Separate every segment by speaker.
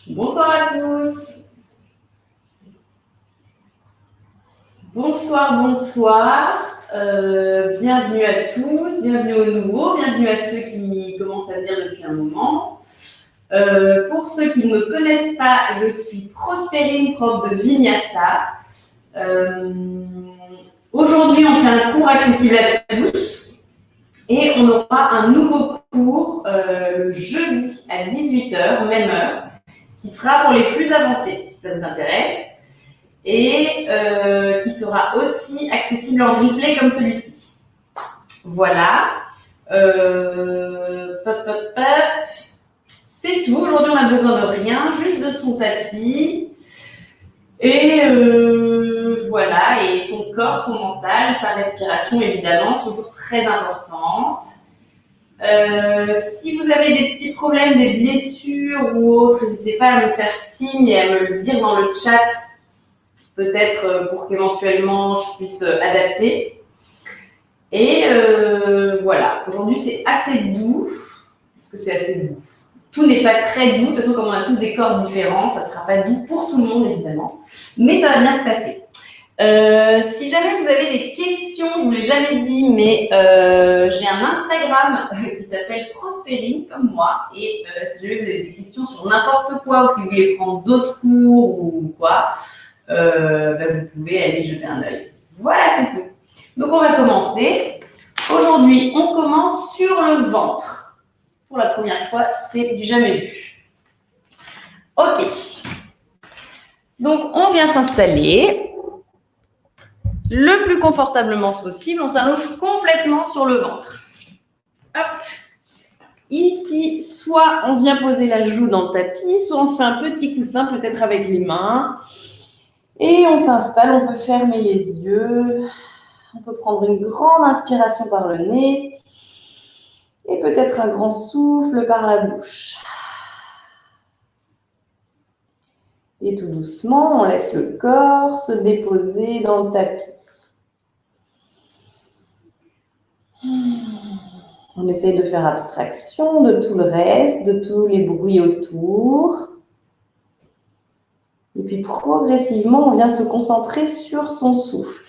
Speaker 1: Bonsoir à tous. Bonsoir, bonsoir. Bienvenue à tous, bienvenue aux nouveaux, bienvenue à ceux qui commencent à venir depuis un moment. Pour ceux qui ne me connaissent pas, je suis Prospérine, prof de Vinyasa. Aujourd'hui, on fait un cours accessible à tous et on aura un nouveau cours le jeudi à 18h, même heure, qui sera pour les plus avancés, si ça vous intéresse, et qui sera aussi accessible en replay comme celui-ci. Voilà. C'est tout. Aujourd'hui, on a besoin de rien, juste de son tapis. Et voilà, et son corps, son mental, sa respiration, évidemment, toujours très importante. Si vous avez des petits problèmes, des blessures ou autres, n'hésitez pas à me faire signe et à me le dire dans le chat, peut-être pour qu'éventuellement je puisse adapter. Et voilà, aujourd'hui c'est assez doux. Est-ce que c'est assez doux? Tout n'est pas très doux, de toute façon comme on a tous des corps différents, ça ne sera pas doux pour tout le monde évidemment, mais ça va bien se passer. Si jamais vous avez des questions, je ne vous l'ai jamais dit, mais j'ai un Instagram qui s'appelle Prospérine, comme moi, et si jamais vous avez des questions sur n'importe quoi, ou si vous voulez prendre d'autres cours ou quoi, vous pouvez aller jeter un œil. Voilà, c'est tout. Donc on va commencer. Aujourd'hui, on commence sur le ventre. Pour la première fois, c'est du jamais vu. Ok. Donc on vient s'installer le plus confortablement possible. On s'allonge complètement sur le ventre. Hop. Ici, soit on vient poser la joue dans le tapis, soit on se fait un petit coussin, peut-être avec les mains. Et on s'installe, on peut fermer les yeux. On peut prendre une grande inspiration par le nez. Et peut-être un grand souffle par la bouche. Et tout doucement, on laisse le corps se déposer dans le tapis. On essaye de faire abstraction de tout le reste, de tous les bruits autour. Et puis progressivement, on vient se concentrer sur son souffle.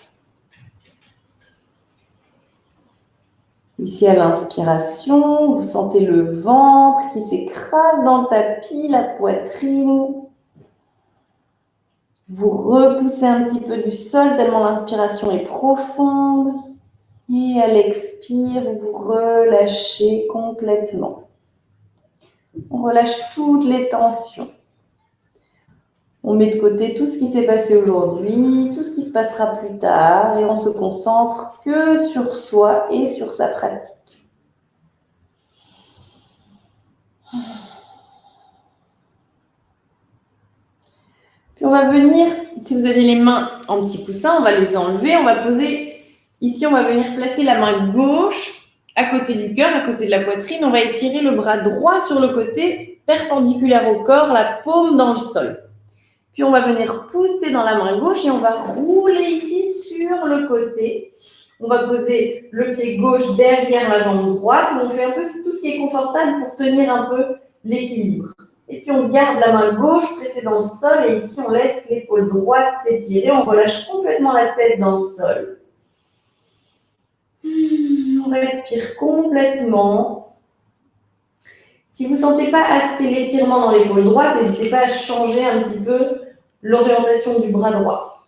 Speaker 1: Ici, à l'inspiration, vous sentez le ventre qui s'écrase dans le tapis, la poitrine. Vous repoussez un petit peu du sol tellement l'inspiration est profonde. Et à l'expire, vous relâchez complètement. On relâche toutes les tensions. On met de côté tout ce qui s'est passé aujourd'hui, tout ce qui se passera plus tard, et on se concentre que sur soi et sur sa pratique. Puis on va venir, si vous avez les mains en petit coussin, on va les enlever, on va poser, ici on va venir placer la main gauche à côté du cœur, à côté de la poitrine, on va étirer le bras droit sur le côté, perpendiculaire au corps, la paume dans le sol. Puis on va venir pousser dans la main gauche et on va rouler ici sur le côté. On va poser le pied gauche derrière la jambe droite. On fait un peu tout ce qui est confortable pour tenir un peu l'équilibre. Et puis on garde la main gauche pressée dans le sol et ici on laisse l'épaule droite s'étirer. On relâche complètement la tête dans le sol. On respire complètement. Si vous ne sentez pas assez l'étirement dans l'épaule droite, n'hésitez pas à changer un petit peu l'orientation du bras droit.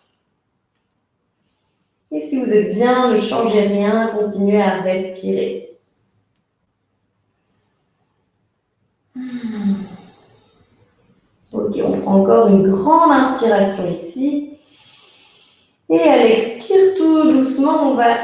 Speaker 1: Et si vous êtes bien, ne changez rien, continuez à respirer. Ok, on prend encore une grande inspiration ici. Et à l'expire, tout doucement, on va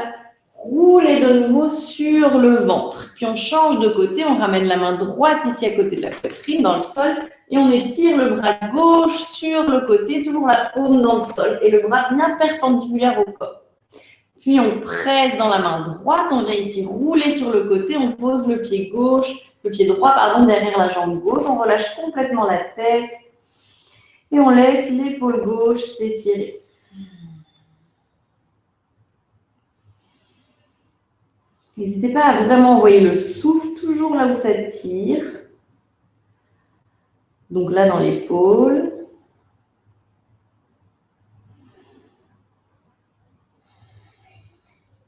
Speaker 1: rouler de nouveau sur le ventre. Puis on change de côté, on ramène la main droite ici à côté de la poitrine, dans le sol, et on étire le bras gauche sur le côté, toujours la paume dans le sol, et le bras bien perpendiculaire au corps. Puis on presse dans la main droite, on vient ici rouler sur le côté, on pose le pied droit derrière la jambe gauche, on relâche complètement la tête, et on laisse l'épaule gauche s'étirer. N'hésitez pas à vraiment envoyer le souffle toujours là où ça tire. Donc là, dans l'épaule.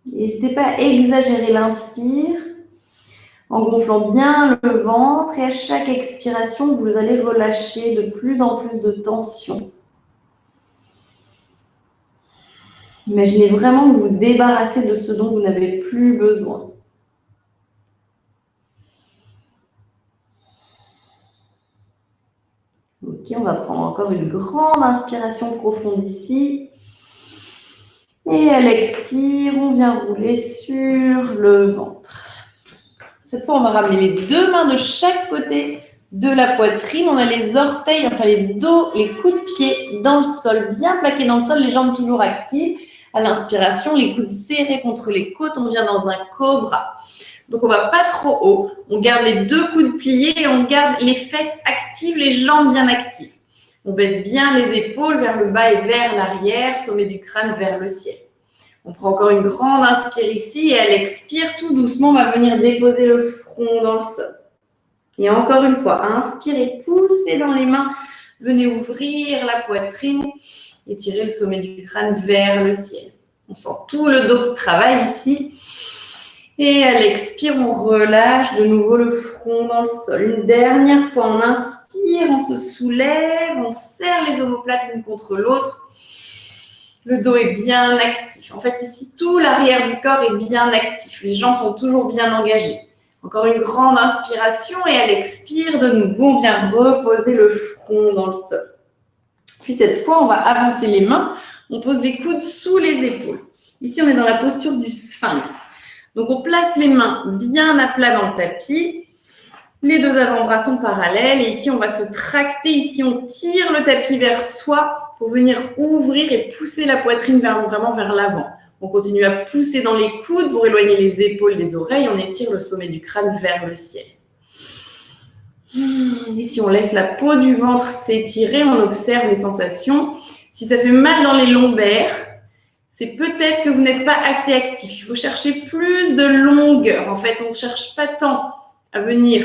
Speaker 1: N'hésitez pas à exagérer l'inspire en gonflant bien le ventre et à chaque expiration, vous allez relâcher de plus en plus de tension. Imaginez vraiment que vous vous débarrassez de ce dont vous n'avez plus besoin. Ok, on va prendre encore une grande inspiration profonde ici. Et à l'expire, on vient rouler sur le ventre. Cette fois, on va ramener les deux mains de chaque côté de la poitrine. On a les orteils, enfin les dos, les coudes de pied dans le sol, bien plaqués dans le sol, les jambes toujours actives. À l'inspiration, les coudes serrés contre les côtes, on vient dans un cobra. Donc, on ne va pas trop haut. On garde les deux coudes pliés et on garde les fesses actives, les jambes bien actives. On baisse bien les épaules vers le bas et vers l'arrière, sommet du crâne vers le ciel. On prend encore une grande inspire ici et à l'expire, tout doucement, on va venir déposer le front dans le sol. Et encore une fois, inspirez, poussez dans les mains, venez ouvrir la poitrine et tirez le sommet du crâne vers le ciel. On sent tout le dos qui travaille ici. Et à l'expire, on relâche de nouveau le front dans le sol. Une dernière fois, on inspire, on se soulève, on serre les omoplates l'une contre l'autre. Le dos est bien actif. En fait, ici, tout l'arrière du corps est bien actif. Les jambes sont toujours bien engagées. Encore une grande inspiration et à l'expire, de nouveau, on vient reposer le front dans le sol. Puis cette fois, on va avancer les mains. On pose les coudes sous les épaules. Ici, on est dans la posture du sphinx. Donc, on place les mains bien à plat dans le tapis. Les deux avant-bras sont parallèles. Et ici, on va se tracter. Ici, on tire le tapis vers soi pour venir ouvrir et pousser la poitrine vraiment vers l'avant. On continue à pousser dans les coudes pour éloigner les épaules des oreilles. On étire le sommet du crâne vers le ciel. Ici, on laisse la peau du ventre s'étirer. On observe les sensations. Si ça fait mal dans les lombaires, c'est peut-être que vous n'êtes pas assez actif. Il faut chercher plus de longueur. En fait, on ne cherche pas tant à venir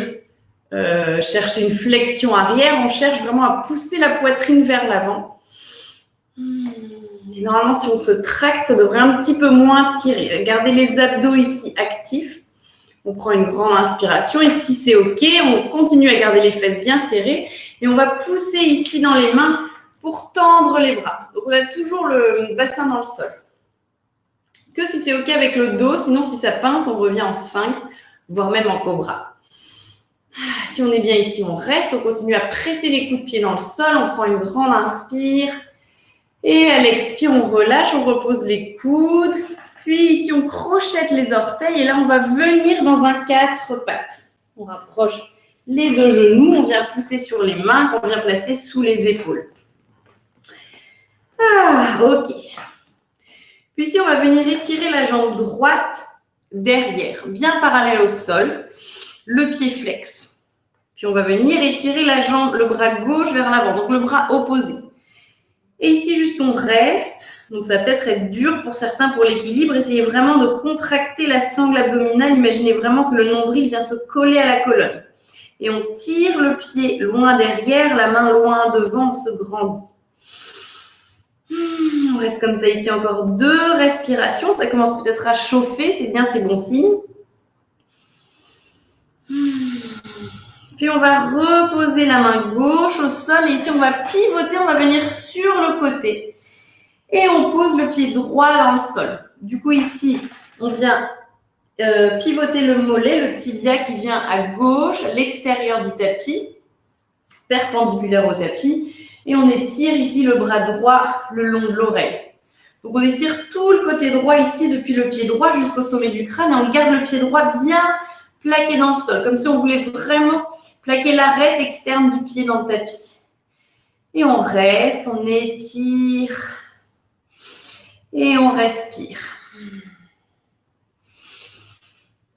Speaker 1: chercher une flexion arrière. On cherche vraiment à pousser la poitrine vers l'avant. Et normalement, si on se tracte, ça devrait un petit peu moins tirer. Gardez les abdos ici actifs. On prend une grande inspiration. Et si c'est OK, on continue à garder les fesses bien serrées. Et on va pousser ici dans les mains pour tendre les bras. Donc, on a toujours le bassin dans le sol. Que si c'est OK avec le dos, sinon si ça pince, on revient en sphinx, voire même en cobra. Si on est bien ici, on reste, on continue à presser les coups de pied dans le sol, on prend une grande inspire et à l'expire, on relâche, on repose les coudes. Puis ici, on crochette les orteils et là, on va venir dans un 4 pattes. On rapproche les deux genoux, on vient pousser sur les mains qu'on vient placer sous les épaules. OK. Puis ici, on va venir étirer la jambe droite derrière, bien parallèle au sol, le pied flex. Puis on va venir étirer la jambe, le bras gauche vers l'avant, donc le bras opposé. Et ici, juste on reste. Donc ça va peut-être être dur pour certains pour l'équilibre. Essayez vraiment de contracter la sangle abdominale. Imaginez vraiment que le nombril vient se coller à la colonne. Et on tire le pied loin derrière, la main loin devant, on se grandit. On reste comme ça ici encore 2 respirations. Ça commence peut-être à chauffer, c'est bien, c'est bon signe. Puis on va reposer la main gauche au sol. Et ici, on va pivoter, on va venir sur le côté. Et on pose le pied droit dans le sol. Du coup, ici, on vient pivoter le mollet, le tibia qui vient à gauche, à l'extérieur du tapis, perpendiculaire au tapis. Et on étire ici le bras droit le long de l'oreille. Donc, on étire tout le côté droit ici, depuis le pied droit jusqu'au sommet du crâne. Et on garde le pied droit bien plaqué dans le sol, comme si on voulait vraiment plaquer l'arête externe du pied dans le tapis. Et on reste, on étire et on respire.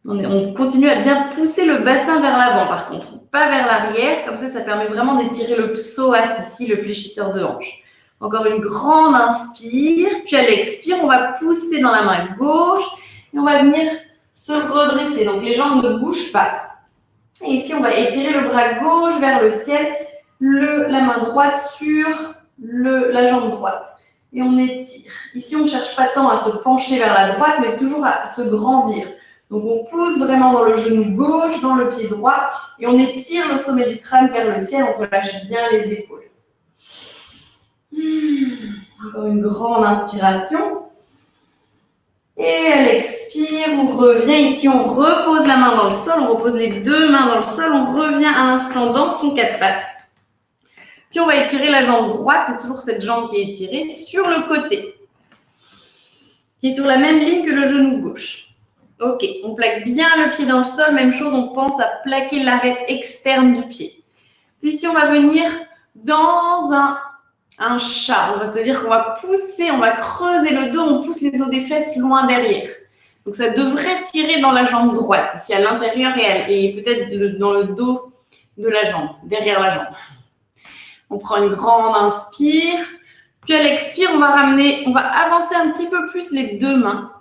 Speaker 1: On continue à bien pousser le bassin vers l'avant, par contre, pas vers l'arrière. Comme ça permet vraiment d'étirer le psoas ici, le fléchisseur de hanche. Encore une grande inspire, puis à l'expire, on va pousser dans la main gauche et on va venir se redresser. Donc, les jambes ne bougent pas. Et ici, on va étirer le bras gauche vers le ciel, la main droite sur la jambe droite. Et on étire. Ici, on ne cherche pas tant à se pencher vers la droite, mais toujours à se grandir. Donc, on pousse vraiment dans le genou gauche, dans le pied droit, et on étire le sommet du crâne vers le ciel. On relâche bien les épaules. Encore une grande inspiration. Et à l'expire, on revient ici, on repose la main dans le sol, on repose les deux mains dans le sol, on revient un instant dans son quatre pattes. Puis on va étirer la jambe droite, c'est toujours cette jambe qui est étirée, sur le côté, qui est sur la même ligne que le genou gauche. Ok, on plaque bien le pied dans le sol, même chose, on pense à plaquer l'arête externe du pied. Puis ici, on va venir dans un chat, c'est-à-dire qu'on va pousser, on va creuser le dos, on pousse les os des fesses loin derrière. Donc ça devrait tirer dans la jambe droite, ici à l'intérieur et peut-être dans le dos de la jambe, derrière la jambe. On prend une grande inspire, puis à l'expire, on va avancer un petit peu plus les deux mains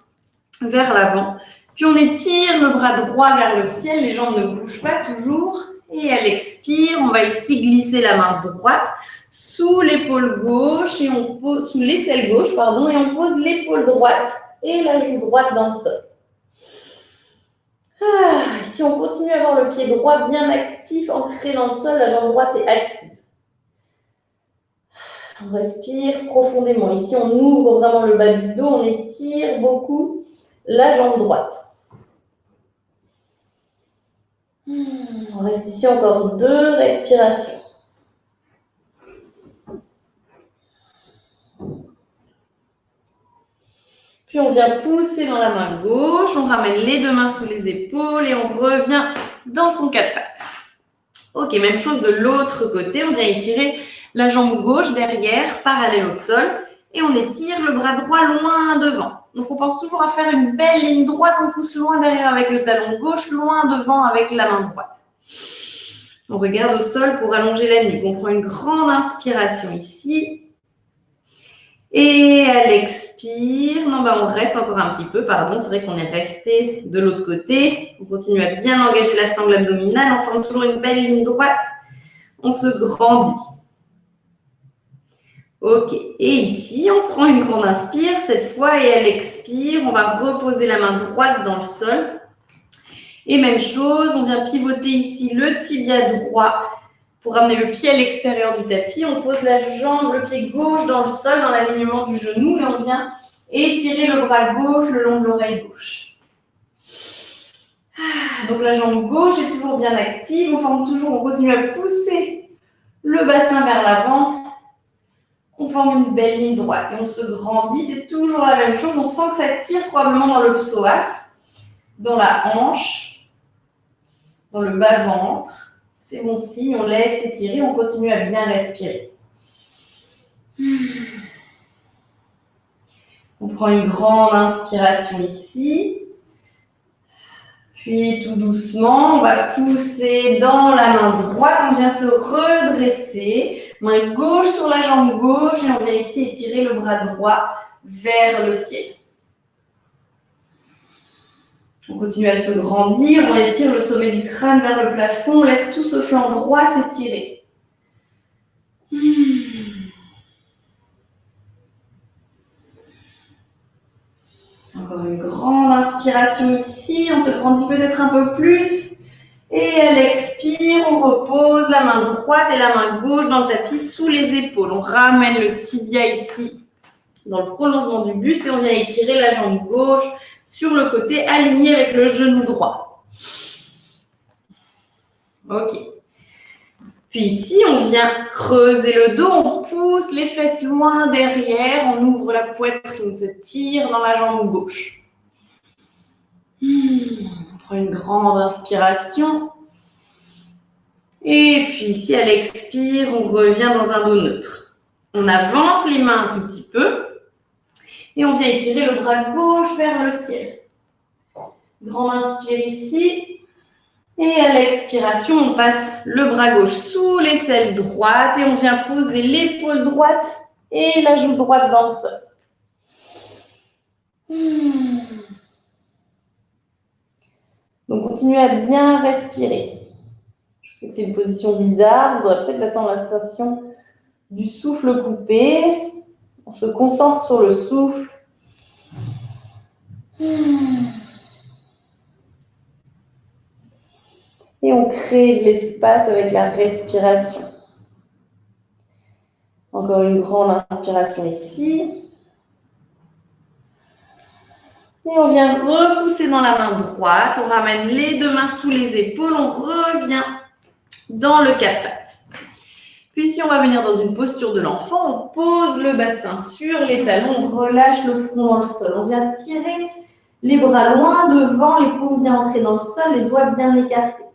Speaker 1: vers l'avant. Puis on étire le bras droit vers le ciel, les jambes ne bougent pas toujours. Et à l'expire, on va ici glisser la main droite sous l'épaule gauche et on pose sous l'aisselle gauche, et on pose l'épaule droite et la joue droite dans le sol. Ici, on continue à avoir le pied droit bien actif, ancré dans le sol, la jambe droite est active. On respire profondément. Ici, on ouvre vraiment le bas du dos, on étire beaucoup la jambe droite. On reste ici encore 2 respirations. Puis on vient pousser dans la main gauche, on ramène les deux mains sous les épaules et on revient dans son quatre pattes. Ok, même chose de l'autre côté, on vient étirer la jambe gauche derrière, parallèle au sol, et on étire le bras droit loin devant. Donc on pense toujours à faire une belle ligne droite, on pousse loin derrière avec le talon gauche, loin devant avec la main droite. On regarde au sol pour allonger la nuque. On prend une grande inspiration ici. Et à l'expire, on reste encore un petit peu, c'est vrai qu'on est resté de l'autre côté. On continue à bien engager la sangle abdominale, on forme toujours une belle ligne droite. On se grandit. Ok, et ici, on prend une grande inspire cette fois et à l'expire, on va reposer la main droite dans le sol. Et même chose, on vient pivoter ici le tibia droit pour ramener le pied à l'extérieur du tapis. On pose la jambe, le pied gauche dans le sol, dans l'alignement du genou et on vient étirer le bras gauche le long de l'oreille gauche. Donc la jambe gauche est toujours bien active, on continue à pousser le bassin vers l'avant. On forme une belle ligne droite et on se grandit. C'est toujours la même chose. On sent que ça tire probablement dans le psoas, dans la hanche, dans le bas-ventre. C'est bon signe. On laisse étirer. On continue à bien respirer. On prend une grande inspiration ici. Puis tout doucement, on va pousser dans la main droite. On vient se redresser. Main gauche sur la jambe gauche et on vient ici étirer le bras droit vers le ciel. On continue à se grandir, on étire le sommet du crâne vers le plafond, on laisse tout ce flanc droit s'étirer. Encore une grande inspiration ici, on se grandit peut-être un peu plus. Et à l'expire, on repose la main droite et la main gauche dans le tapis sous les épaules. On ramène le tibia ici dans le prolongement du buste et on vient étirer la jambe gauche sur le côté aligné avec le genou droit. Ok. Puis ici, on vient creuser le dos, on pousse les fesses loin derrière, on ouvre la poitrine, on se tire dans la jambe gauche. On prend une grande inspiration. Et puis ici, à l'expire, on revient dans un dos neutre. On avance les mains un tout petit peu. Et on vient étirer le bras gauche vers le ciel. Grande inspire ici. Et à l'expiration, on passe le bras gauche sous l'aisselle droite. Et on vient poser l'épaule droite et la joue droite dans le sol. Donc, continuez à bien respirer. Je Je sais que c'est une position bizarre. Vous aurez peut-être la sensation du souffle coupé. On se concentre sur le souffle. Et on crée de l'espace avec la respiration. Encore une grande inspiration ici. Et on vient repousser dans la main droite. On ramène les deux mains sous les épaules. On revient dans le quatre-pattes. Puis ici, on va venir dans une posture de l'enfant. On pose le bassin sur les talons. On relâche le front dans le sol. On vient tirer les bras loin devant. Les paumes bien ancrées dans le sol. Les doigts bien écartés.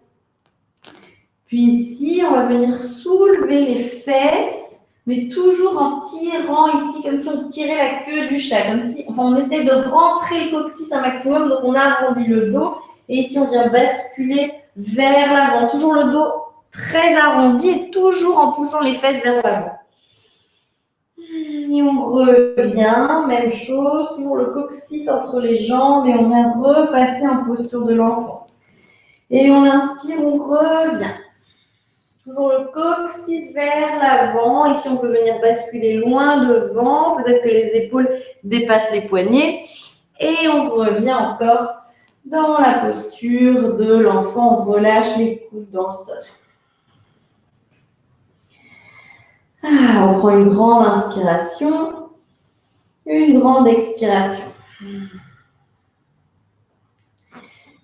Speaker 1: Puis ici, on va venir soulever les fesses, mais toujours en tirant ici, comme si on tirait la queue du chat, comme si, on essaie de rentrer le coccyx un maximum, donc on arrondit le dos, et ici on vient basculer vers l'avant, toujours le dos très arrondi, et toujours en poussant les fesses vers l'avant. Et on revient, même chose, toujours le coccyx entre les jambes, et on vient repasser en posture de l'enfant. Et on inspire, on revient. Toujours le coccyx vers l'avant. Ici, on peut venir basculer loin devant. Peut-être que les épaules dépassent les poignets. Et on revient encore dans la posture de l'enfant. On relâche les coudes dans le sol. On prend une grande inspiration. Une grande expiration.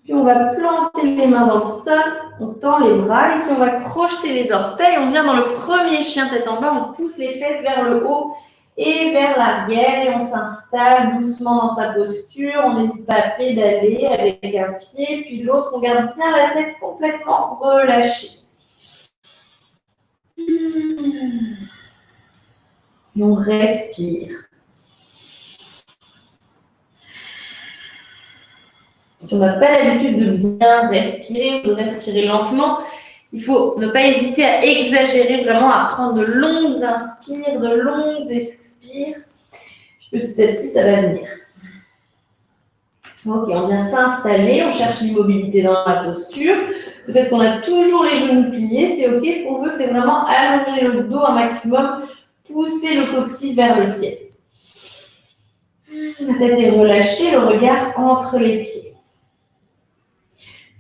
Speaker 1: Puis on va planter les mains dans le sol, on tend les bras. Ici, on va crocheter les orteils. On vient dans le premier chien tête en bas. On pousse les fesses vers le haut et vers l'arrière. Et on s'installe doucement dans sa posture. On n'hésite pas à pédaler avec un pied, puis l'autre. On garde bien la tête complètement relâchée. Et on respire. Si on n'a pas l'habitude de bien respirer, de respirer lentement, il faut ne pas hésiter à exagérer, vraiment à prendre de longues inspires, de longues expires. Petit à petit, ça va venir. Ok, on vient s'installer, on cherche l'immobilité dans la posture. Peut-être qu'on a toujours les genoux pliés, c'est ok. Ce qu'on veut, c'est vraiment allonger le dos un maximum, pousser le coccyx vers le ciel. La tête est relâchée, le regard entre les pieds.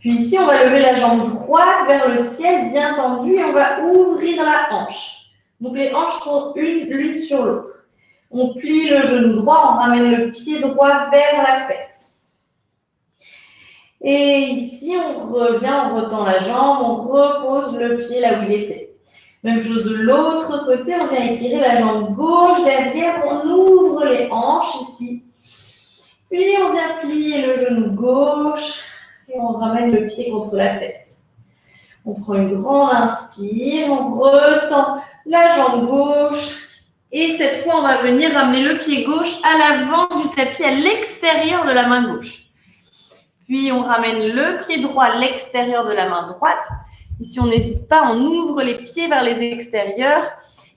Speaker 1: Puis ici, on va lever la jambe droite vers le ciel, bien tendue, et on va ouvrir la hanche. Donc, les hanches sont l'une sur l'autre. On plie le genou droit, on ramène le pied droit vers la fesse. Et ici, on revient, on retend la jambe, on repose le pied là où il était. Même chose de l'autre côté, on vient étirer la jambe gauche derrière, on ouvre les hanches ici. Puis, on vient plier le genou gauche. Et on ramène le pied contre la fesse. On prend une grande inspire, on retend la jambe gauche. Et cette fois, on va venir ramener le pied gauche à l'avant du tapis, à l'extérieur de la main gauche. Puis, on ramène le pied droit à l'extérieur de la main droite. Ici, on n'hésite pas, on ouvre les pieds vers les extérieurs.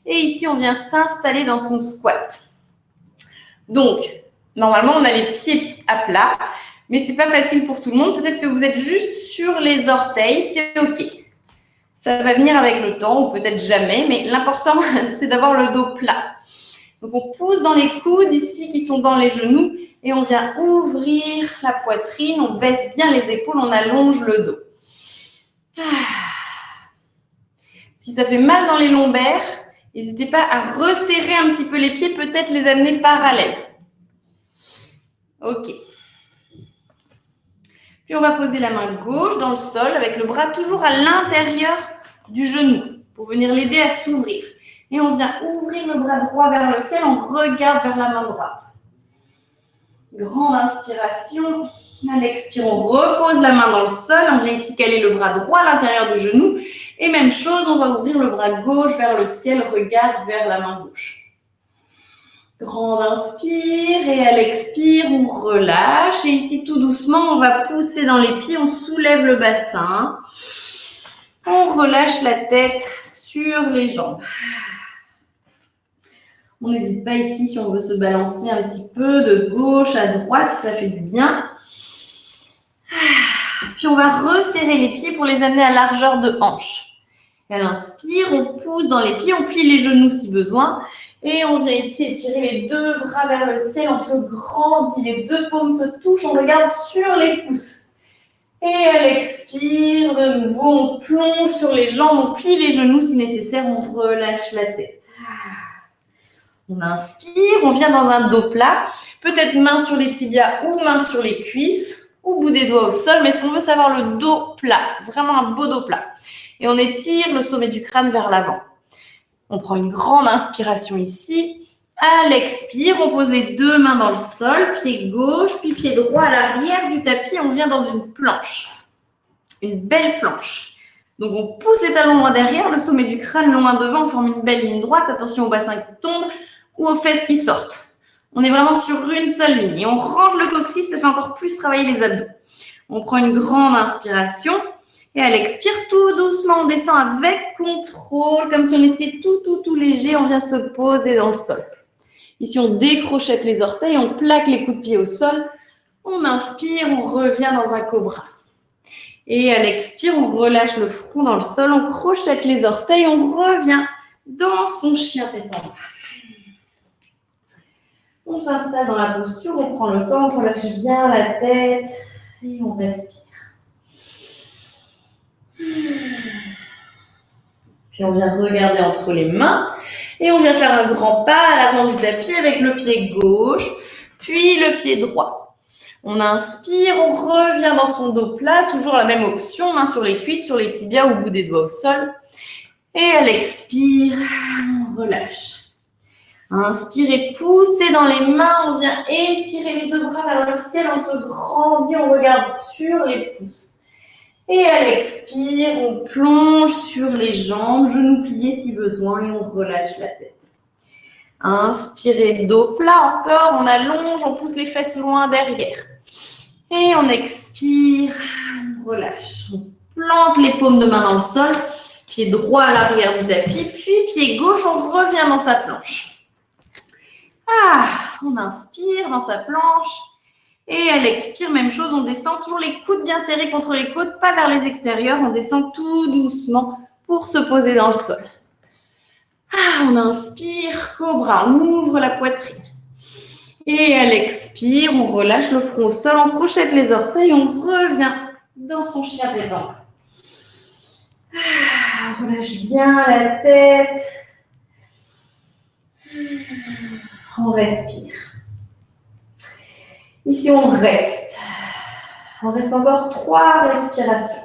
Speaker 1: Et ici, on vient s'installer dans son squat. Donc, normalement, on a les pieds à plat. Mais ce n'est pas facile pour tout le monde. Peut-être que vous êtes juste sur les orteils. C'est OK. Ça va venir avec le temps ou peut-être jamais. Mais l'important, c'est d'avoir le dos plat. Donc, on pousse dans les coudes ici qui sont dans les genoux. Et on vient ouvrir la poitrine. On baisse bien les épaules. On allonge le dos. Si ça fait mal dans les lombaires, n'hésitez pas à resserrer un petit peu les pieds. Peut-être les amener parallèles. OK. Puis, on va poser la main gauche dans le sol avec le bras toujours à l'intérieur du genou pour venir l'aider à s'ouvrir. Et on vient ouvrir le bras droit vers le ciel, on regarde vers la main droite. Grande inspiration. À l'expire, on repose la main dans le sol. On vient ici caler le bras droit à l'intérieur du genou. Et même chose, on va ouvrir le bras gauche vers le ciel, regarde vers la main gauche. Grande inspire et à l'expire, on relâche. Et ici, tout doucement, on va pousser dans les pieds, on soulève le bassin. On relâche la tête sur les jambes. On n'hésite pas ici, si on veut se balancer un petit peu de gauche à droite, ça fait du bien. Puis, on va resserrer les pieds pour les amener à largeur de hanche. Et à l'inspire, on pousse dans les pieds, on plie les genoux si besoin. Et on vient ici étirer les deux bras vers le ciel, on se grandit, les deux paumes se touchent, on regarde sur les pouces. Et à l'expire, de nouveau, on plonge sur les jambes, on plie les genoux si nécessaire, on relâche la tête. On inspire, on vient dans un dos plat, peut-être main sur les tibias ou main sur les cuisses, ou bout des doigts au sol, mais est-ce qu'on veut savoir le dos plat, vraiment un beau dos plat. Et on étire le sommet du crâne vers l'avant. On prend une grande inspiration ici. À l'expire, on pose les deux mains dans le sol, pied gauche, puis pied droit à l'arrière du tapis. On vient dans une planche, une belle planche. Donc, on pousse les talons loin derrière, le sommet du crâne loin devant. On forme une belle ligne droite. Attention au bassin qui tombe ou aux fesses qui sortent. On est vraiment sur une seule ligne. Et on rentre le coccyx, ça fait encore plus travailler les abdos. On prend une grande inspiration. Et à l'expire, tout doucement, on descend avec contrôle, comme si on était tout léger. On vient se poser dans le sol. Ici, on décrochette les orteils, on plaque les coups de pied au sol. On inspire, on revient dans un cobra. Et à l'expire, on relâche le front dans le sol, on crochette les orteils, on revient dans son chien tête en bas. On s'installe dans la posture, on prend le temps, on relâche bien la tête et on respire. Puis on vient regarder entre les mains et on vient faire un grand pas à l'avant du tapis avec le pied gauche, puis le pied droit. On inspire, on revient dans son dos plat, toujours la même option, main sur les cuisses, sur les tibias ou bout des doigts au sol. Et à l'expire, on relâche. Inspirez, poussez dans les mains, on vient étirer les deux bras vers le ciel, on se grandit, on regarde sur les pouces. Et à l'expire, on plonge sur les jambes, genoux pliés si besoin et on relâche la tête. Inspirez, dos plat encore, on allonge, on pousse les fesses loin derrière. Et on expire, on relâche. On plante les paumes de main dans le sol, pied droit à l'arrière du tapis, puis pied gauche, on revient dans sa planche. On inspire dans sa planche. Et à l'expire, même chose, on descend toujours les coudes bien serrés contre les côtes, pas vers les extérieurs. On descend tout doucement pour se poser dans le sol. On inspire, cobra, on ouvre la poitrine. Et à l'expire, on relâche le front au sol, on crochette les orteils, on revient dans son chien tête en bas. On relâche bien la tête. On respire. Ici, on reste. On reste encore 3 respirations.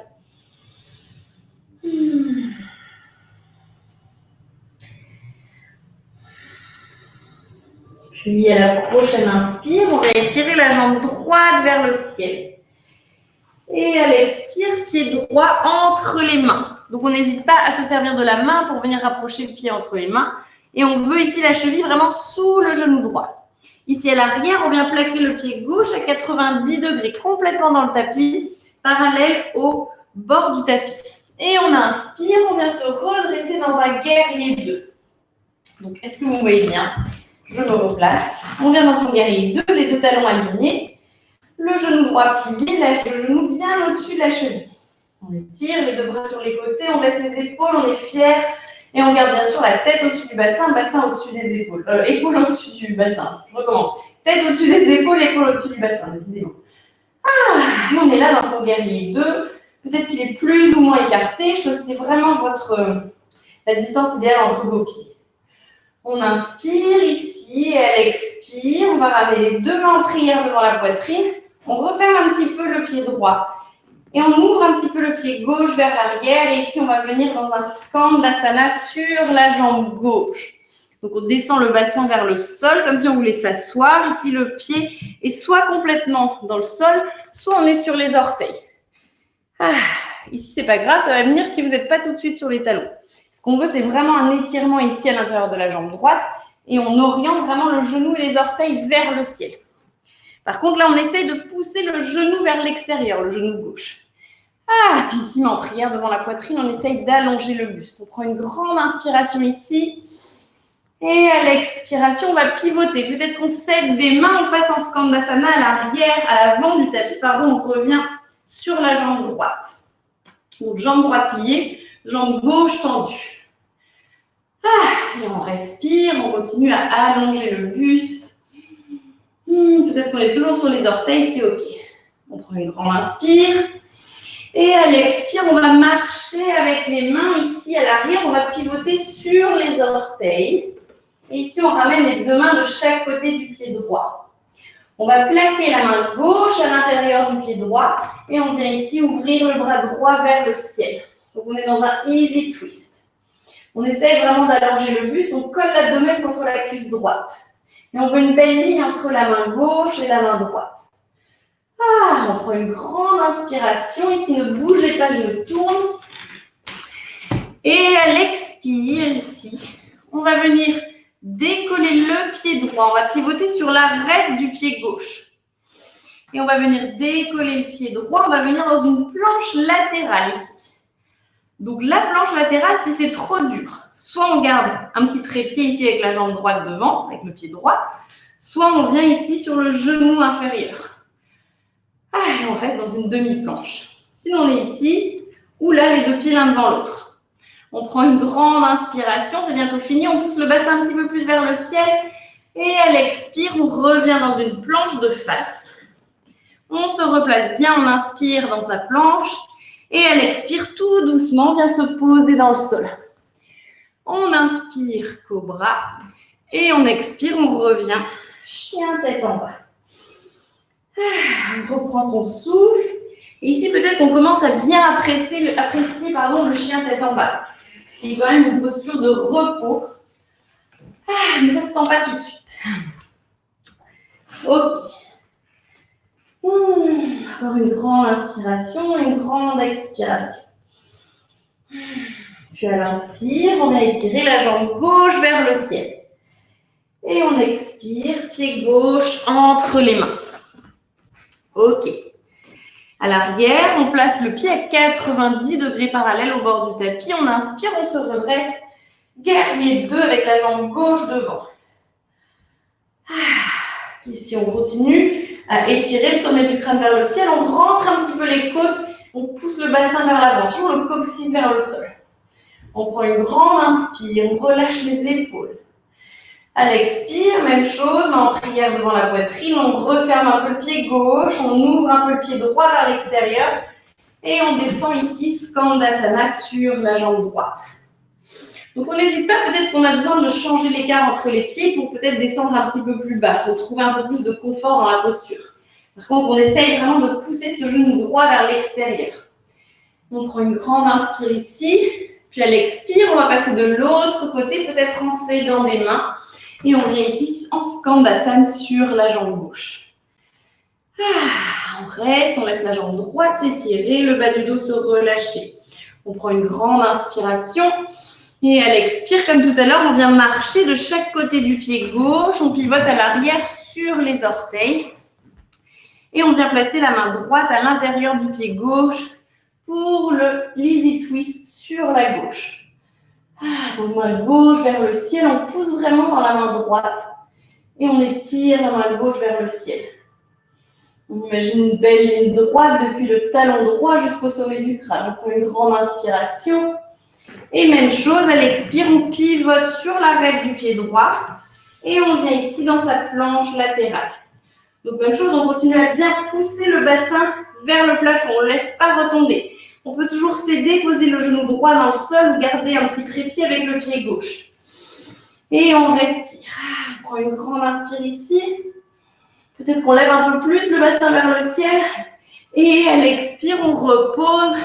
Speaker 1: Puis, à la prochaine inspire, on va étirer la jambe droite vers le ciel. Et à l'expire, pied droit entre les mains. Donc, on n'hésite pas à se servir de la main pour venir rapprocher le pied entre les mains. Et on veut ici la cheville vraiment sous le genou droit. Ici, à l'arrière, on vient plaquer le pied gauche à 90 degrés, complètement dans le tapis, parallèle au bord du tapis. Et on inspire, on vient se redresser dans un guerrier 2. Donc, est-ce que vous voyez bien? Je me replace. On vient dans son guerrier 2, les deux talons alignés. Le genou droit plié, le genou bien au-dessus de la cheville. On étire les deux bras sur les côtés, on baisse les épaules, on est fiers. Et on garde bien sûr la tête au-dessus du bassin, bassin au-dessus des épaules. Épaules au-dessus du bassin. Je recommence. Tête au-dessus des épaules, épaules au-dessus du bassin, décidément. Et on est là dans son guerrier 2. Peut-être qu'il est plus ou moins écarté. Choisissez vraiment la distance idéale entre vos pieds. On inspire ici et à l'expire, on va ramener les deux mains en prière devant la poitrine. On referme un petit peu le pied droit. Et on ouvre un petit peu le pied gauche vers l'arrière. Et ici, on va venir dans un Skandasana sur la jambe gauche. Donc, on descend le bassin vers le sol, comme si on voulait s'asseoir. Ici, le pied est soit complètement dans le sol, soit on est sur les orteils. Ici, c'est pas grave, ça va venir si vous n'êtes pas tout de suite sur les talons. Ce qu'on veut, c'est vraiment un étirement ici à l'intérieur de la jambe droite. Et on oriente vraiment le genou et les orteils vers le ciel. Par contre, là, on essaye de pousser le genou vers l'extérieur, le genou gauche. Puis ici, en prière devant la poitrine, on essaye d'allonger le buste. On prend une grande inspiration ici. Et à l'expiration, on va pivoter. Peut-être qu'on cède des mains, on passe en Skandasana à l'arrière, à l'avant du tapis. On revient sur la jambe droite. Donc, jambe droite pliée, Jambe gauche tendue. Et on respire, on continue à allonger le buste. Peut-être qu'on est toujours sur les orteils, c'est ok. On prend une grande inspire. Et à l'expire, on va marcher avec les mains ici à l'arrière. On va pivoter sur les orteils. Et ici, on ramène les deux mains de chaque côté du pied droit. On va plaquer la main gauche à l'intérieur du pied droit. Et on vient ici ouvrir le bras droit vers le ciel. Donc, on est dans un easy twist. On essaye vraiment d'allonger le buste. On colle l'abdomen contre la cuisse droite. Et on veut une belle ligne entre la main gauche et la main droite. On prend une grande inspiration. Ici, ne bougez pas, je me tourne. Et à l'expire, ici, on va venir décoller le pied droit. On va pivoter sur l'arête du pied gauche. Et on va venir décoller le pied droit. On va venir dans une planche latérale ici. Donc, la planche latérale, si c'est trop dur, soit on garde un petit trépied ici avec la jambe droite devant, avec le pied droit, soit on vient ici sur le genou inférieur. Et on reste dans une demi-planche. Sinon, on est ici, ou là, les deux pieds l'un devant l'autre. On prend une grande inspiration, c'est bientôt fini. On pousse le bassin un petit peu plus vers le ciel. Et à l'expire, on revient dans une planche de face. On se replace bien, on inspire dans sa planche. Et à l'expire, tout doucement, on vient se poser dans le sol. On inspire, cobra. Et on expire, on revient, chien tête en bas. On reprend son souffle. Et ici, peut-être qu'on commence à bien apprécier le chien tête en bas. Qui est quand même une posture de repos. Mais ça ne se sent pas tout de suite. Ok. Encore une grande inspiration, une grande expiration. Puis à l'inspire, on va étirer la jambe gauche vers le ciel. Et on expire, pied gauche entre les mains. Ok. À l'arrière, on place le pied à 90 degrés parallèle au bord du tapis. On inspire, on se redresse. Guerrier 2 avec la jambe gauche devant. Ici, on continue à étirer le sommet du crâne vers le ciel. On rentre un petit peu les côtes. On pousse le bassin vers l'avant, toujours le coccyx vers le sol. On prend une grande inspire, on relâche les épaules. À l'expire, même chose, en prière devant la poitrine, on referme un peu le pied gauche, on ouvre un peu le pied droit vers l'extérieur et on descend ici, Skandasana sur la jambe droite. Donc on n'hésite pas, peut-être qu'on a besoin de changer l'écart entre les pieds pour peut-être descendre un petit peu plus bas, pour trouver un peu plus de confort dans la posture. Par contre, on essaye vraiment de pousser ce genou droit vers l'extérieur. On prend une grande inspire ici, puis à l'expire, on va passer de l'autre côté, peut-être en s'aidant des mains. Et on vient ici en Skandasana sur la jambe gauche. On reste, on laisse la jambe droite s'étirer, le bas du dos se relâcher. On prend une grande inspiration. Et à l'expire, comme tout à l'heure, on vient marcher de chaque côté du pied gauche. On pivote à l'arrière sur les orteils. Et on vient placer la main droite à l'intérieur du pied gauche pour le Easy Twist sur la gauche. Donc main gauche vers le ciel, on pousse vraiment dans la main droite. Et on étire la main gauche vers le ciel. On imagine une belle ligne droite depuis le talon droit jusqu'au sommet du crâne. On prend une grande inspiration. Et même chose, à l'expire, on pivote sur l'arête du pied droit. Et on vient ici dans sa planche latérale. Donc même chose, on continue à bien pousser le bassin vers le plafond. On ne laisse pas retomber. On peut toujours s'aider, poser le genou droit dans le sol ou garder un petit trépied avec le pied gauche. Et on respire. On prend une grande inspire ici. Peut-être qu'on lève un peu plus le bassin vers le ciel. Et à l'expire, on repose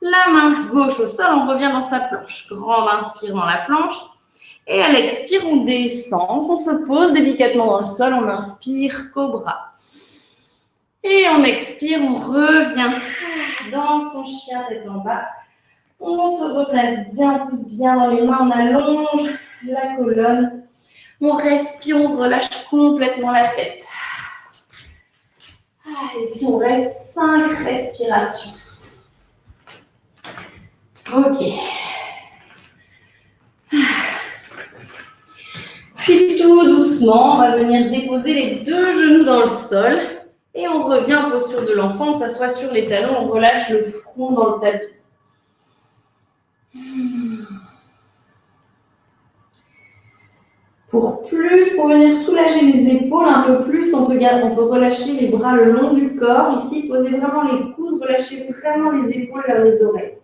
Speaker 1: la main gauche au sol. On revient dans sa planche. Grande inspire dans la planche. Et à l'expire, on descend. On se pose délicatement dans le sol. On inspire, cobra. Et on expire, on revient dans son chien tête en bas. On se replace bien, on pousse bien dans les mains, on allonge la colonne. On respire, on relâche complètement la tête. Ici, on reste 5 respirations. Ok. Puis tout doucement, on va venir déposer les deux genoux dans le sol. Et on revient en posture de l'enfant, on s'assoit sur les talons, on relâche le front dans le tapis. Pour venir soulager les épaules un peu plus, on peut relâcher les bras le long du corps. Ici, posez vraiment les coudes, relâchez vraiment les épaules vers les oreilles.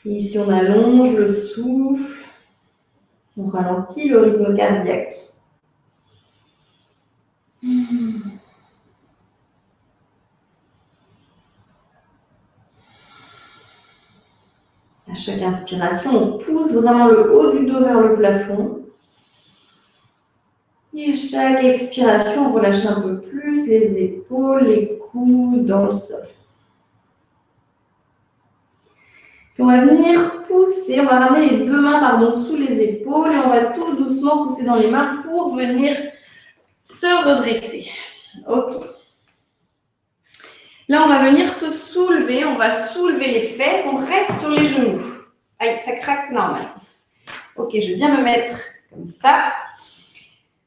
Speaker 1: Et ici, on allonge le souffle. On ralentit le rythme cardiaque. À chaque inspiration, on pousse vraiment le haut du dos vers le plafond. Et à chaque expiration, on relâche un peu plus les épaules, les coudes dans le sol. Puis on va venir pousser, on va ramener les deux mains sous les épaules et on va tout doucement pousser dans les mains pour venir se redresser. Ok. Là, on va venir se soulever, on va soulever les fesses, on reste sur les genoux. Aïe, ça craque, c'est normal. Ok, je vais bien me mettre comme ça.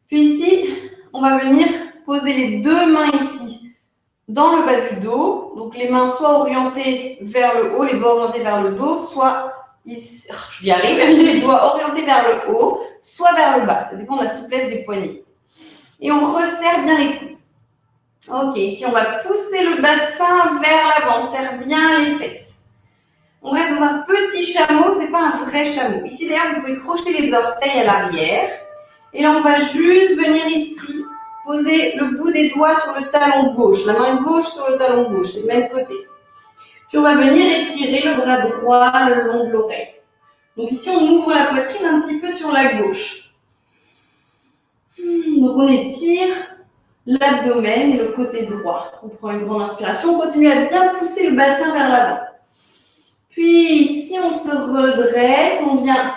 Speaker 1: Puis ici, on va venir poser les deux mains ici dans le bas du dos. Donc les mains soit orientées vers le haut, les doigts orientés vers le dos, soit ici, je y arrive, les doigts orientés vers le haut, soit vers le bas. Ça dépend de la souplesse des poignets. Et on resserre bien les coudes. Ok, ici on va pousser le bassin vers l'avant, on serre bien les fesses. On reste dans un petit chameau, c'est pas un vrai chameau. Ici d'ailleurs, vous pouvez crocheter les orteils à l'arrière. Et là, on va juste venir ici, poser le bout des doigts sur le talon gauche, la main gauche sur le talon gauche, c'est le même côté. Puis on va venir étirer le bras droit le long de l'oreille. Donc ici, on ouvre la poitrine un petit peu sur la gauche. Donc on étire l'abdomen et le côté droit. On prend une grande inspiration, on continue à bien pousser le bassin vers l'avant. Puis ici, on se redresse, on vient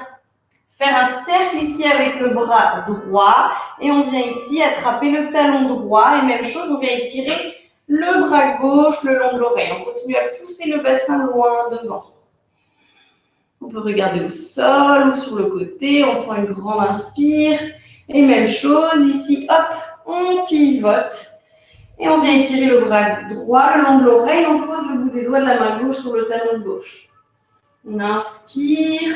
Speaker 1: faire un cercle ici avec le bras droit et on vient ici attraper le talon droit et même chose, on vient étirer le bras gauche le long de l'oreille. On continue à pousser le bassin loin devant. On peut regarder au sol ou sur le côté, on prend une grande inspire et même chose ici, hop, on pivote et on vient étirer le bras droit le long de l'oreille, on pose le bout des doigts de la main gauche sur le talon gauche. On inspire.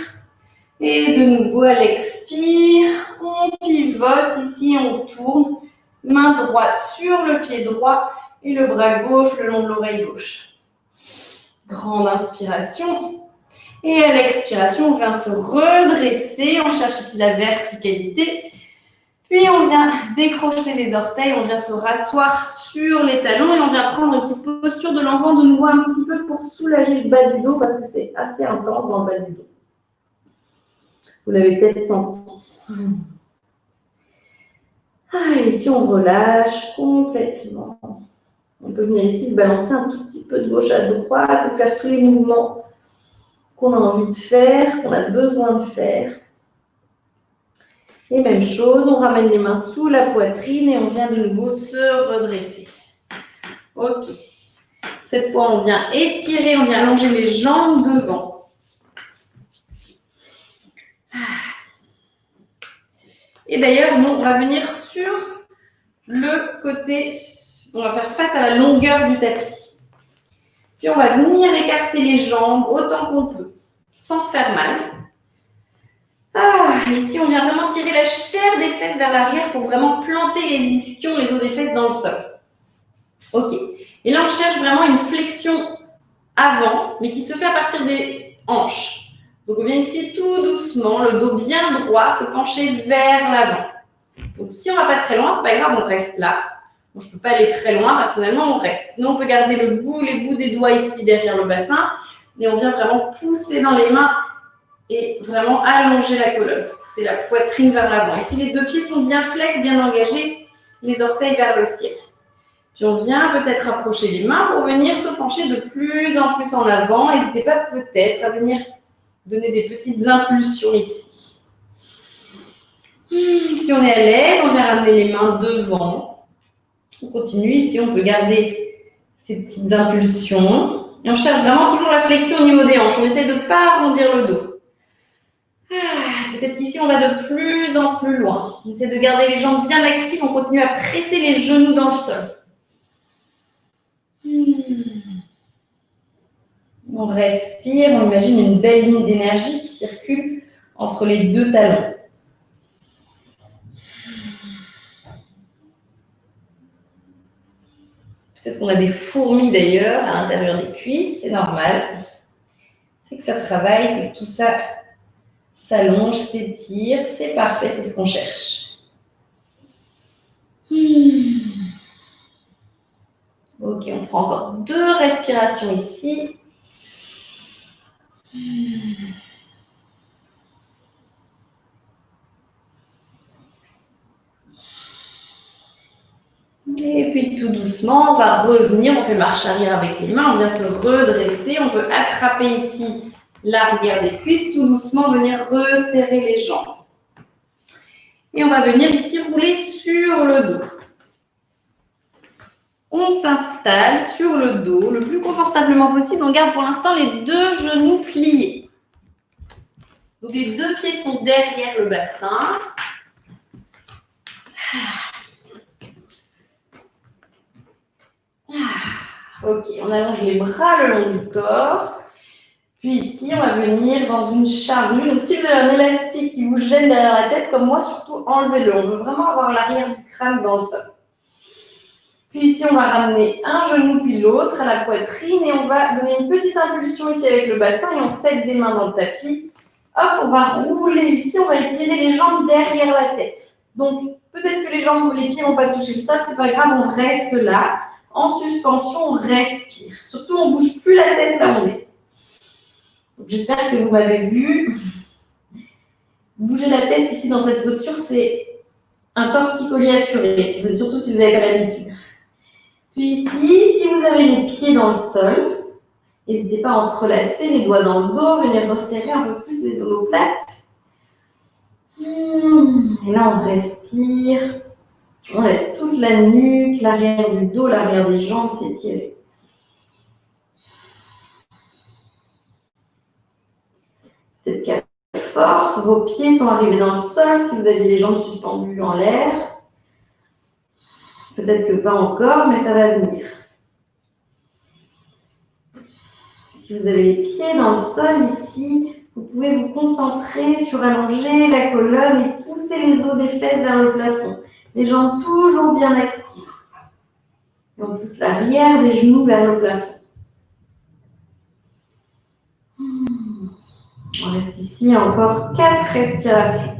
Speaker 1: Et de nouveau, à l'expire, on pivote ici, on tourne, main droite sur le pied droit et le bras gauche le long de l'oreille gauche. Grande inspiration. Et à l'expiration, on vient se redresser, on cherche ici la verticalité. Puis on vient décrocher les orteils, on vient se rasseoir sur les talons et on vient prendre une petite posture de l'enfant de nouveau un petit peu pour soulager le bas du dos parce que c'est assez intense dans le bas du dos. Vous l'avez peut-être senti. Ici, on relâche complètement. On peut venir ici se balancer un tout petit peu de gauche à droite, ou faire tous les mouvements qu'on a envie de faire, qu'on a besoin de faire. Et même chose, on ramène les mains sous la poitrine et on vient de nouveau se redresser. Ok. Cette fois, on vient étirer, on vient allonger les jambes devant. Et d'ailleurs, on va venir sur le côté, on va faire face à la longueur du tapis. Puis on va venir écarter les jambes autant qu'on peut, sans se faire mal. Ici, on vient vraiment tirer la chair des fesses vers l'arrière pour vraiment planter les ischions, les os des fesses dans le sol. Ok. Et là, on cherche vraiment une flexion avant, mais qui se fait à partir des hanches. Donc, on vient ici tout doucement, le dos bien droit, se pencher vers l'avant. Donc, si on ne va pas très loin, c'est pas grave, on reste là. Bon, je ne peux pas aller très loin, personnellement, on reste. Sinon, on peut garder les bouts des doigts ici derrière le bassin. Et on vient vraiment pousser dans les mains et vraiment allonger la colonne. Pousser la poitrine vers l'avant. Et si les deux pieds sont bien flex, bien engagés, les orteils vers le ciel. Puis on vient peut-être rapprocher les mains pour venir se pencher de plus en plus en avant. N'hésitez pas peut-être à venir donner des petites impulsions ici. Si on est à l'aise, on vient ramener les mains devant. On continue. Ici, on peut garder ces petites impulsions. Et on cherche vraiment toujours la flexion au niveau des hanches. On essaie de ne pas arrondir le dos. Peut-être qu'ici, on va de plus en plus loin. On essaie de garder les jambes bien actives. On continue à presser les genoux dans le sol. On respire, on imagine une belle ligne d'énergie qui circule entre les deux talons. Peut-être qu'on a des fourmis d'ailleurs à l'intérieur des cuisses, c'est normal. C'est que ça travaille, c'est que tout ça s'allonge, s'étire, c'est parfait, c'est ce qu'on cherche. Ok, on prend encore 2 respirations ici. Et puis tout doucement, on va revenir, on fait marche arrière avec les mains, on vient se redresser, on peut attraper ici l'arrière des cuisses, tout doucement venir resserrer les jambes. Et on va venir ici rouler sur le dos. On s'installe sur le dos le plus confortablement possible. On garde pour l'instant les 2 genoux pliés. Donc les 2 pieds sont derrière le bassin. Ok, on allonge les bras le long du corps. Puis ici, on va venir dans une charrue. Donc si vous avez un élastique qui vous gêne derrière la tête, comme moi, surtout enlevez-le. On veut vraiment avoir l'arrière du crâne dans le sol. Puis ici, on va ramener un genou puis l'autre à la poitrine et on va donner une petite impulsion ici avec le bassin et on s'aide des mains dans le tapis. Hop, on va rouler ici, on va étirer les jambes derrière la tête. Donc, peut-être que les jambes ou les pieds ne vont pas toucher le sol, c'est pas grave, on reste là. En suspension, on respire. Surtout, on ne bouge plus la tête là où on est. J'espère que vous m'avez vu. Bouger la tête ici dans cette posture, c'est un torticolis assuré, surtout si vous n'avez pas l'habitude. Puis ici, si vous avez les pieds dans le sol, n'hésitez pas à entrelacer les doigts dans le dos, venir resserrer un peu plus les omoplates. Et là, on respire. On laisse toute la nuque, l'arrière du dos, l'arrière des jambes s'étirer. Peut-être qu'à force, vos pieds sont arrivés dans le sol, si vous avez les jambes suspendues en l'air. Peut-être que pas encore, mais ça va venir. Si vous avez les pieds dans le sol ici, vous pouvez vous concentrer sur allonger la colonne et pousser les os des fesses vers le plafond. Les jambes toujours bien actives. Et on pousse l'arrière des genoux vers le plafond. On reste ici encore 4 respirations.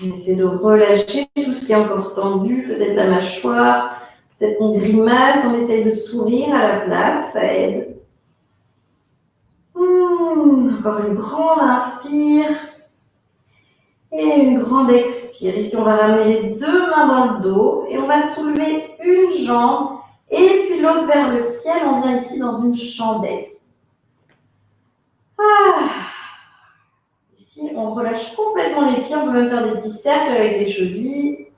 Speaker 1: On essaie de relâcher tout ce qui est encore tendu, peut-être la mâchoire, peut-être qu'on grimace, on essaye de sourire à la place, ça aide. Encore une grande inspire et une grande expire. Ici, on va ramener les 2 mains dans le dos et on va soulever une jambe et puis l'autre vers le ciel. On vient ici dans une chandelle. Ici, on relâche complètement les pieds. On peut même faire des petits cercles avec les chevilles.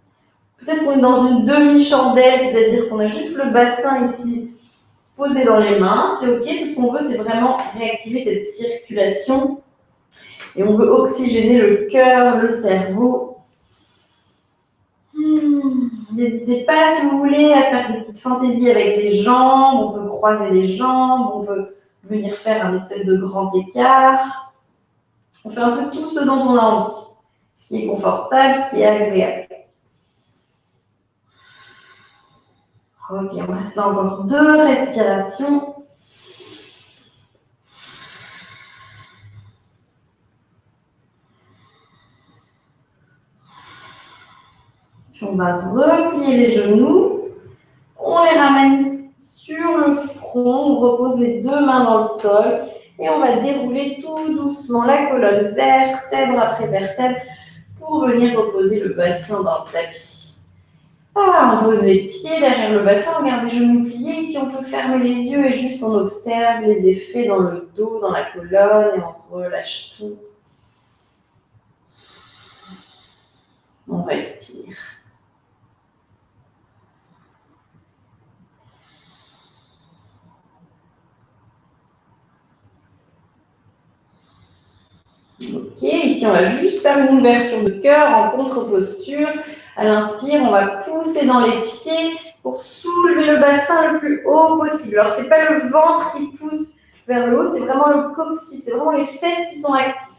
Speaker 1: Peut-être qu'on est dans une demi-chandelle, c'est-à-dire qu'on a juste le bassin ici posé dans les mains. C'est OK. Tout ce qu'on veut, c'est vraiment réactiver cette circulation. Et on veut oxygéner le cœur, le cerveau. N'hésitez pas, si vous voulez, à faire des petites fantaisies avec les jambes. On peut croiser les jambes, on peut venir faire un espèce de grand écart. On fait un peu tout ce dont on a envie. Ce qui est confortable, ce qui est agréable. Ok, on reste là encore 2 respirations. Puis on va replier les genoux. On les ramène sur le front. On repose les 2 mains dans le sol. Et on va dérouler tout doucement la colonne, vertèbre après vertèbre, pour venir reposer le bassin dans le tapis. On pose les pieds derrière le bassin, on garde les genoux pliés. Ici, on peut fermer les yeux et juste on observe les effets dans le dos, dans la colonne, et on relâche tout. On respire. Ok, ici on va juste faire une ouverture de cœur en contre-posture À l'inspire, on va pousser dans les pieds pour soulever le bassin le plus haut possible. Alors, ce n'est pas le ventre qui pousse vers le haut, c'est vraiment le coccyx, c'est vraiment les fesses qui sont actives.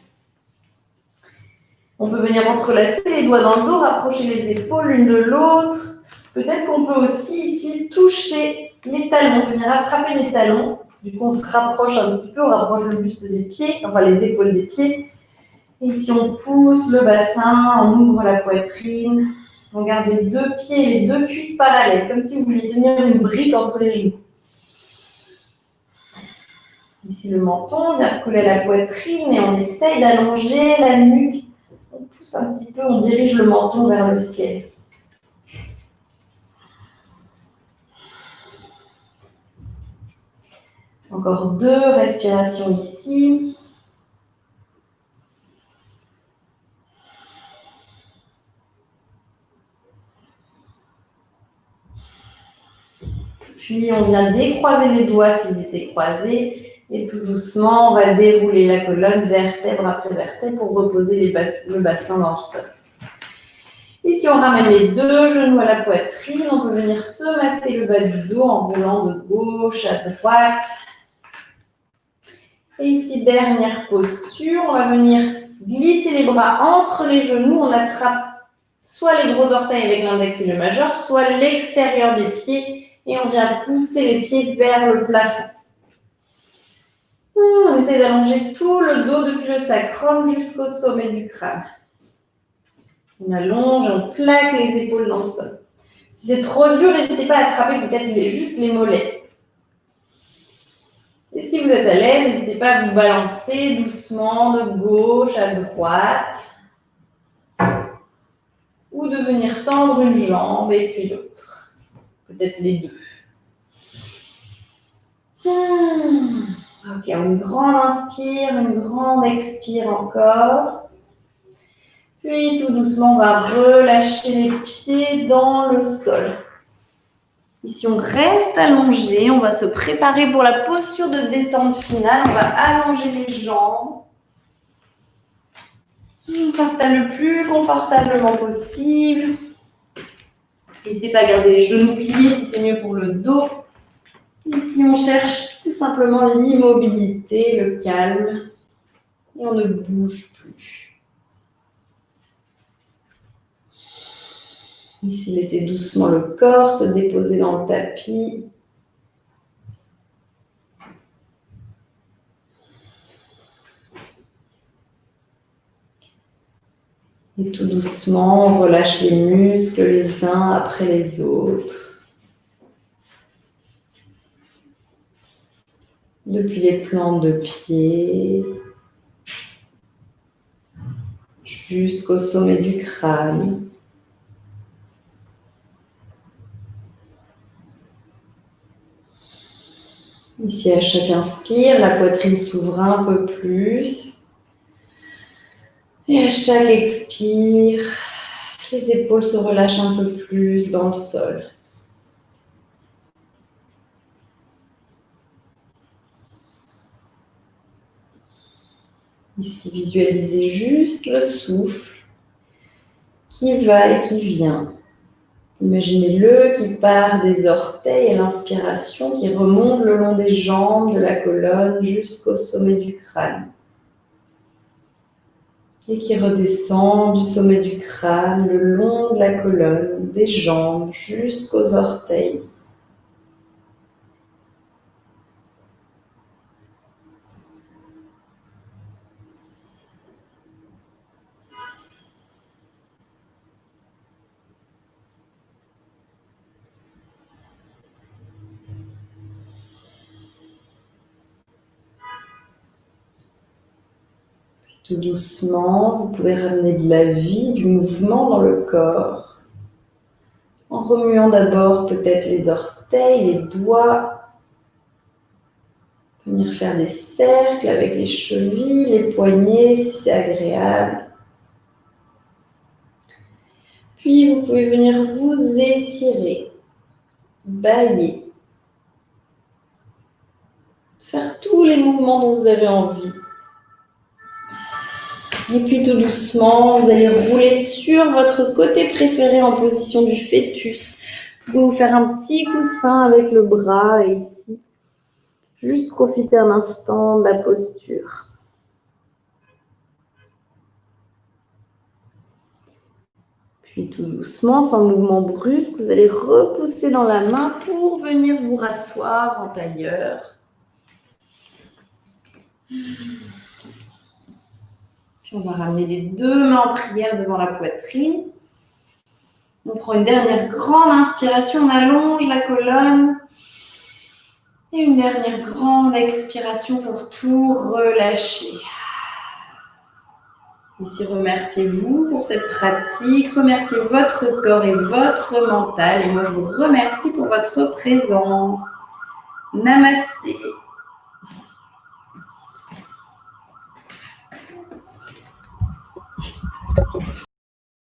Speaker 1: On peut venir entrelacer les doigts dans le dos, rapprocher les épaules l'une de l'autre. Peut-être qu'on peut aussi ici toucher les talons, venir attraper les talons. Du coup, on se rapproche un petit peu, on rapproche le buste des pieds, enfin les épaules des pieds. Et si on pousse le bassin, on ouvre la poitrine, on garde les deux pieds et les deux cuisses parallèles, comme si vous vouliez tenir une brique entre les genoux. Ici, le menton vient se coller à la poitrine et on essaye d'allonger la nuque. On pousse un petit peu, on dirige le menton vers le ciel. Encore 2 respirations ici. Puis on vient décroiser les doigts s'ils étaient croisés. Et tout doucement, on va dérouler la colonne vertèbre après vertèbre pour reposer le bassin dans le sol. Ici, on ramène les 2 genoux à la poitrine. On peut venir se masser le bas du dos en roulant de gauche à droite. Et ici, dernière posture, on va venir glisser les bras entre les genoux. On attrape soit les gros orteils avec l'index et le majeur, soit l'extérieur des pieds. Et on vient pousser les pieds vers le plafond. On essaie d'allonger tout le dos depuis le sacrum jusqu'au sommet du crâne. On allonge, on plaque les épaules dans le sol. Si c'est trop dur, n'hésitez pas à attraper peut-être juste les mollets. Et si vous êtes à l'aise, n'hésitez pas à vous balancer doucement de gauche à droite. Ou de venir tendre une jambe et puis l'autre. Peut-être les deux. Ok, une grande inspire, une grande expire encore. Puis tout doucement, on va relâcher les pieds dans le sol. Ici, on reste allongé. On va se préparer pour la posture de détente finale. On va allonger les jambes. On s'installe le plus confortablement possible. N'hésitez pas à garder les genoux pliés si c'est mieux pour le dos. Ici, on cherche tout simplement l'immobilité, le calme. Et on ne bouge plus. Ici, laissez doucement le corps se déposer dans le tapis. Et tout doucement, on relâche les muscles les uns après les autres. Depuis les plantes de pied jusqu'au sommet du crâne. Ici, à chaque inspire, la poitrine s'ouvre un peu plus. Et à chaque expire, les épaules se relâchent un peu plus dans le sol. Ici, visualisez juste le souffle qui va et qui vient. Imaginez-le qui part des orteils à l'inspiration, qui remonte le long des jambes, de la colonne jusqu'au sommet du crâne. Et qui redescend du sommet du crâne, le long de la colonne, des jambes jusqu'aux orteils. Tout doucement, vous pouvez ramener de la vie, du mouvement dans le corps, en remuant d'abord peut-être les orteils, les doigts, venir faire des cercles avec les chevilles, les poignets si c'est agréable. Puis vous pouvez venir vous étirer, bâiller, faire tous les mouvements dont vous avez envie. Et puis tout doucement, vous allez rouler sur votre côté préféré en position du fœtus. Vous pouvez vous faire un petit coussin avec le bras et ici, juste profiter un instant de la posture. Puis tout doucement, sans mouvement brusque, vous allez repousser dans la main pour venir vous rasseoir en tailleur. Puis on va ramener les deux mains en prière devant la poitrine. On prend une dernière grande inspiration, on allonge la colonne. Et une dernière grande expiration pour tout relâcher. Ici, remerciez-vous pour cette pratique, remerciez votre corps et votre mental. Et moi, je vous remercie pour votre présence. Namasté.